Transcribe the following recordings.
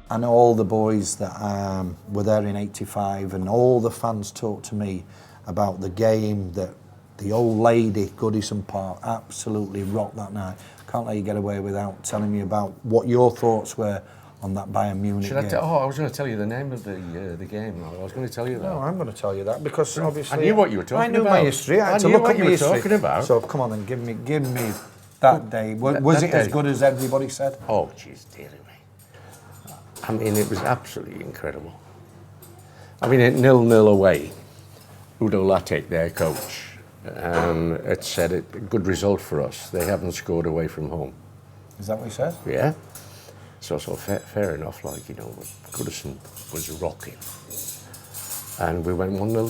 and all the boys that were there in '85, and all the fans talked to me about the game that the old lady, Goodison Park, absolutely rocked that night. Can't let you get away without telling me about what your thoughts were on that Bayern Munich game. I was going to tell you the name of the game. I was going to tell you that. No, I'm going to tell you that because obviously I knew what you were talking about. I knew my history. I had to knew look what at you my were history. talking about. So come on and give me that day. Was it as good as everybody said? Oh, jeez, dearie me. I mean, it was absolutely incredible. I mean, at 0-0 away, Udo Lattek, their coach, had said it a good result for us. They haven't scored away from home. Is that what he said? Yeah. So fair enough, like, you know, Goodison was rocking. And we went 1-0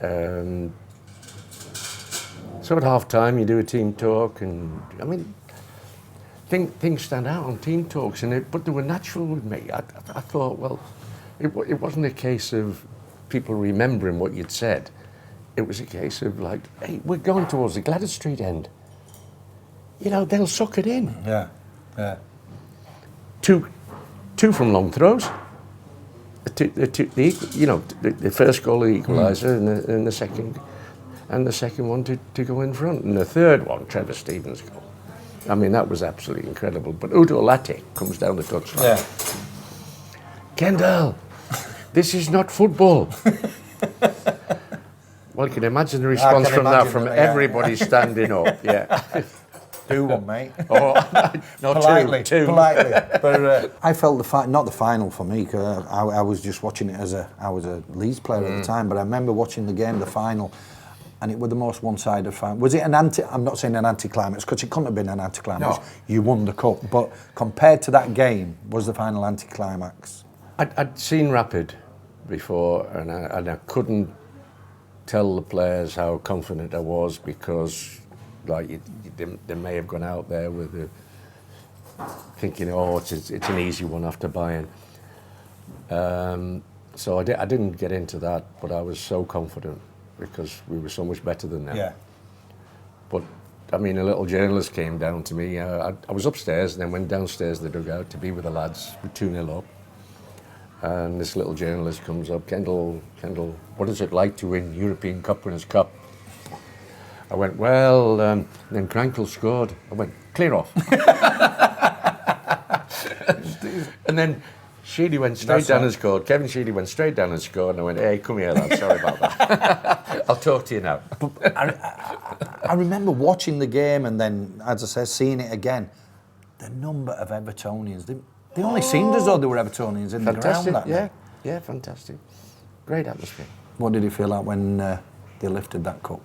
down. So at half time you do a team talk, and I mean, things stand out on team talks, but they were natural with me. I thought, well, it wasn't a case of people remembering what you'd said. It was a case of like, hey, we're going towards the Gladys Street end. You know, they'll suck it in. Yeah, yeah. Two from long throws. The first goal, the equaliser, and the second one to go in front, and the third one, Trevor Stevens' goal. I mean, that was absolutely incredible. But Udo Lattek comes down the touchline. Yeah. Kendall, this is not football. Well, you can imagine the response from everybody standing up. Yeah. Do one, mate. Oh, no, politely. Two. But I felt not the final for me, because I was just watching it I was a Leeds player at the time, but I remember watching the game, the final, and it was the most one-sided final. Was it I'm not saying an anticlimax, because it couldn't have been an anticlimax. No. You won the cup, but compared to that game, was the final anticlimax? I'd seen Rapid before, and I couldn't tell the players how confident I was, because like they may have gone out there with thinking, oh, it's an easy one after Bayern. So I didn't get into that, but I was so confident because we were so much better than them. Yeah. But I mean, a little journalist came down to me. I was upstairs and then went downstairs the dugout to be with the lads. We're 2-0 up. And this little journalist comes up, Kendall, what is it like to win European Cup Winners' Cup? I went, well, then Krankel scored. I went, clear off. And then Sheedy went straight down and scored. Kevin Sheedy went straight down and scored, and I went, hey, come here, lad, sorry about that. I'll talk to you now. But I remember watching the game, and then, as I said, seeing it again. The number of Evertonians, they only seemed as though they were Evertonians in the ground that night. Yeah, fantastic. Great atmosphere. What did you feel like when they lifted that cup?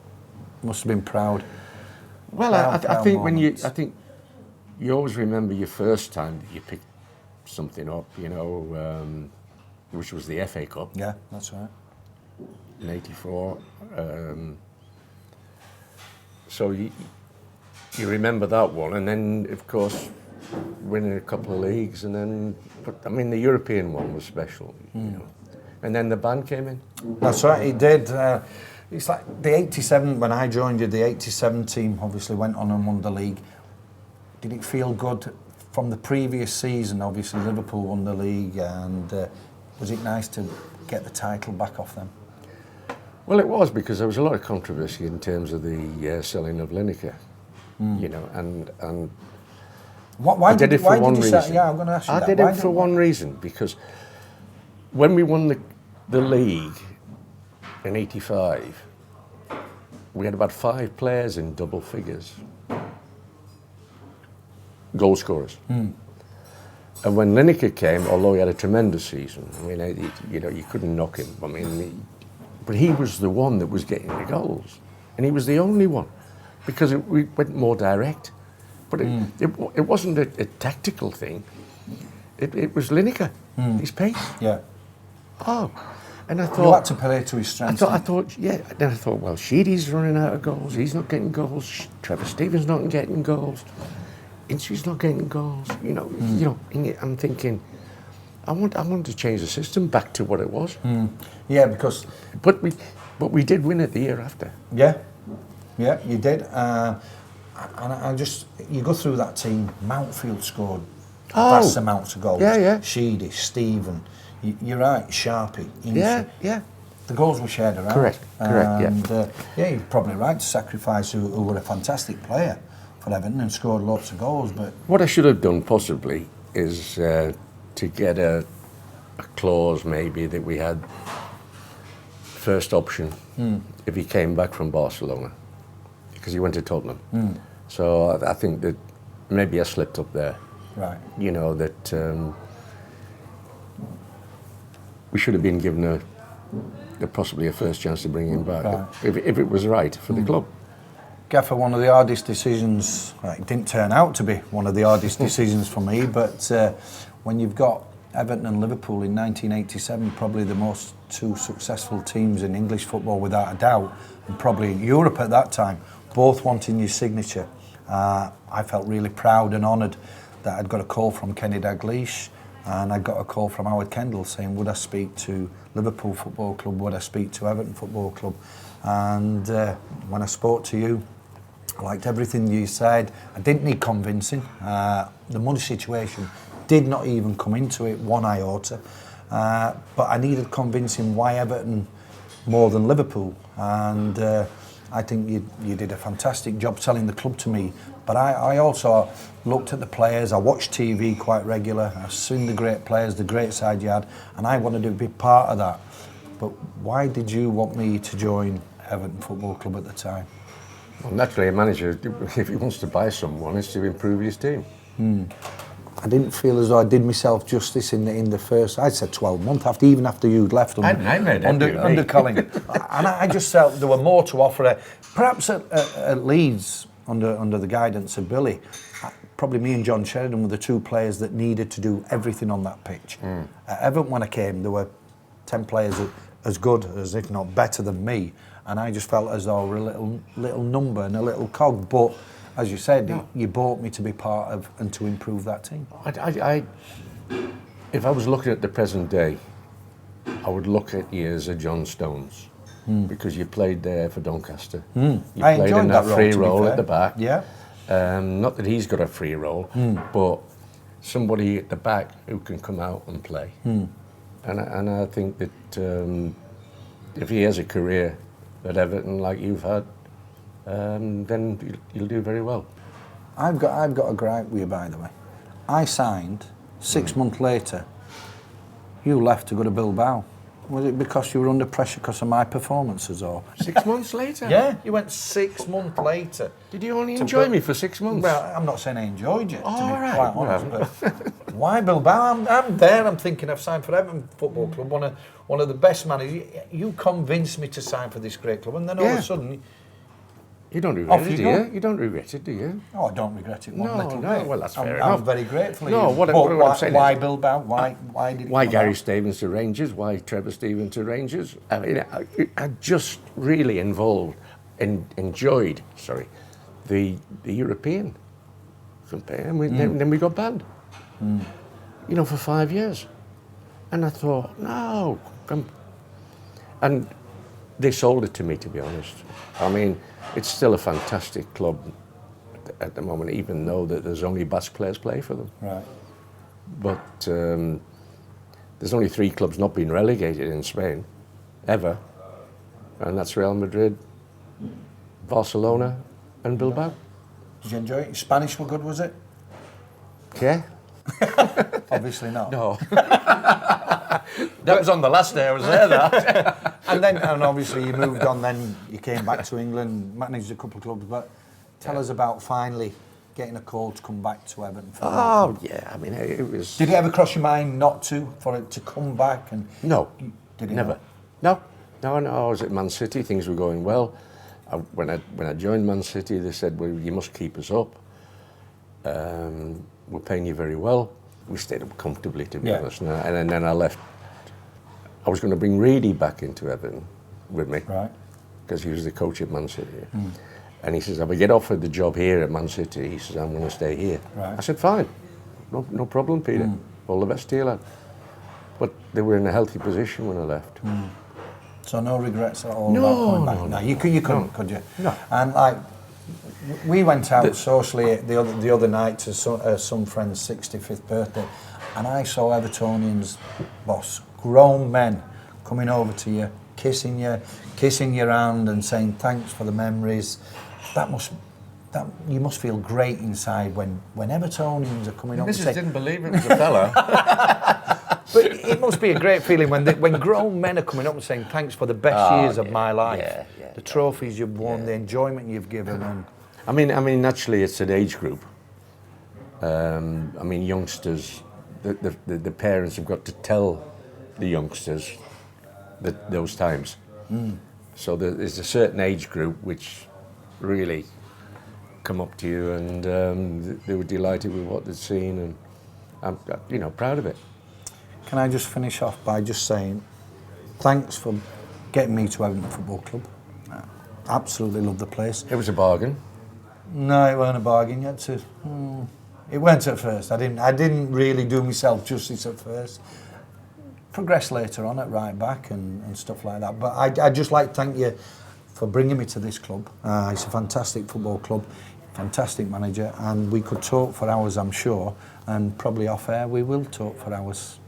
Must have been proud. Well, I think you always remember your first time that you picked something up, you know, which was the FA Cup. Yeah, that's right. In '84. So you remember that one, and then of course winning a couple of leagues, and then, but I mean the European one was special, you know. And then the band came in. That's right, it did. It's like the '87, when I joined you, the '87 team obviously went on and won the league. Did it feel good from the previous season? Obviously Liverpool won the league, and was it nice to get the title back off them? Well, it was, because there was a lot of controversy in terms of the selling of Lineker, you know, and why I did it for one reason. Yeah, I'm going to ask you that. I did it for one reason, because when we won the league in '85, we had about 5 players in double figures, goal scorers. And when Lineker came, although he had a tremendous season, I mean, you know, you couldn't knock him. I mean, but he was the one that was getting the goals, and he was the only one, because we went more direct. But it wasn't a tactical thing. It was Lineker, his pace. Yeah. Oh, and I thought you had to play to his strengths. I thought, yeah. Then I thought, well, Sheedy's running out of goals. He's not getting goals. Trevor Stevens not getting goals. Inchie's not getting goals. You know. I'm thinking, I want to change the system back to what it was. Yeah, because. But we did win it the year after. Yeah, you did. And you go through that team. Mountfield scored vast amounts of goals. Yeah, yeah. Sheedy, Stephen, you're right, Sharpie, Ince. Yeah, yeah. The goals were shared around. Correct, And, yeah, you're probably right to sacrifice who were a fantastic player for Everton and scored lots of goals. But What I should have done possibly is to get a clause maybe that we had first option if he came back from Barcelona, because he went to Tottenham. So I think that maybe I slipped up there. right, You know, that we should have been given possibly a first chance to bring him back, Right. if it was right for the club. Gaffer, one of the hardest decisions, well, it didn't turn out to be one of the hardest decisions for me, but when you've got Everton and Liverpool in 1987, probably the most two successful teams in English football without a doubt, and probably in Europe at that time, both wanting your signature, I felt really proud and honoured that I'd got a call from Kenny Dalglish, and I got a call from Howard Kendall saying, would I speak to Liverpool Football Club, would I speak to Everton Football Club? And when I spoke to you, I liked everything you said. I didn't need convincing. The money situation did not even come into it one iota. But I needed convincing why Everton more than Liverpool. And I think you did a fantastic job selling the club to me. But I also looked at the players. I watched TV quite regular. I've seen the great players, the great side you had, and I wanted to be part of that. But why did you want me to join Everton Football Club at the time? Well, naturally, a manager, if he wants to buy someone, is to improve his team. I didn't feel as though I did myself justice in the first, I'd said 12 months, even after you'd left I made that under Colin. And I just felt there were more to offer. Perhaps at Leeds, under the guidance of Billy, probably me and John Sheridan were the two players that needed to do everything on that pitch. At Everton, when I came, there were 10 players as good as, if not better than me, and I just felt as though we were a little number and a little cog. But as you said, you bought me to be part of and to improve that team. If I was looking at the present day, I would look at you as a John Stones, because you played there for Doncaster. You I played enjoyed in that that role, free to be role fair. at the back. Yeah. Not that he's got a free role, but somebody at the back who can come out and play. And I think that if he has a career at Everton like you've had, then you'll do very well. I've got a gripe with you, by the way. I signed 6 months later. You left to go to Bilbao. Was it because you were under pressure because of my performances, or? 6 months later? Yeah, you went 6 months later. Did you only enjoy me for 6 months? Well, I'm not saying I enjoyed you, to be right. quite honest, but why Bilbao? I'm there, I'm thinking I've signed for Everton Football Club, one of the best managers. You convinced me to sign for this great club, and then all of a sudden... You don't regret Off it, you do go. you? You don't regret it, do you? Oh, I don't regret it one No, little no, bit. well, that's fair I'm enough. very grateful. No, what I'm saying why is- Bilbao? Why did it Why come Gary about? Stevens to Rangers? Why Trevor Stevens to Rangers? I mean, I just really enjoyed the European campaign. Then we got banned. You know, for 5 years. And I thought, no. And they sold it to me, to be honest. I mean, it's still a fantastic club at the moment, even though that there's only Basque players play for them. Right. But there's only 3 clubs not been relegated in Spain, ever. And that's Real Madrid, Barcelona and Bilbao. Did you enjoy it? Spanish were good, was it? Yeah? Obviously not. No. That was on the last day I was there, that. And obviously you moved on, then you came back to England, managed a couple of clubs, but tell us about finally getting a call to come back to Everton. Oh, yeah, I mean, it was... Did it ever cross your mind not to, for it to come back? And No, did it never. not? No, I was at Man City, things were going well. When I joined Man City, they said, well, you must keep us up. We're paying you very well. We stayed up comfortably, to be honest. And then I left. I was going to bring Reedy back into Everton with me, Right. because he was the coach at Man City. And he says, if I get offered the job here at Man City, he says, I'm going to stay here. Right. I said, fine, no problem, Peter. All the best to you, lad. But they were in a healthy position when I left. So no regrets at all No, about coming back? no. You couldn't, could you? No. And like, We went out socially the other night to some friend's 65th birthday, and I saw Evertonians, boss, grown men coming over to you, kissing your hand and saying thanks for the memories. You must feel great inside when Evertonians are coming up and saying... Mrs. didn't believe it was a fella. But it must be a great feeling when grown men are coming up and saying thanks for the best years of my life, the trophies you've won, the enjoyment you've given. And I mean, naturally, it's an age group. I mean, youngsters, the parents have got to tell the youngsters those times. So there's a certain age group which really come up to you, and they were delighted with what they'd seen, and I'm, proud of it. Can I just finish off by just saying thanks for getting me to Everton Football Club. Absolutely love the place. It was a bargain. No, it weren't a bargain yet. It weren't at first. I didn't really do myself justice at first. Progressed later on at right back and stuff like that. But I'd just like to thank you for bringing me to this club. It's a fantastic football club, fantastic manager, and we could talk for hours, I'm sure, and probably off air we will talk for hours.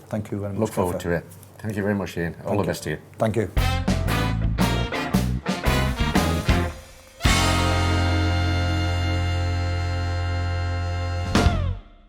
Thank you very much. Look forward to it. Thank you very much, Ian. All the best to you. Thank you.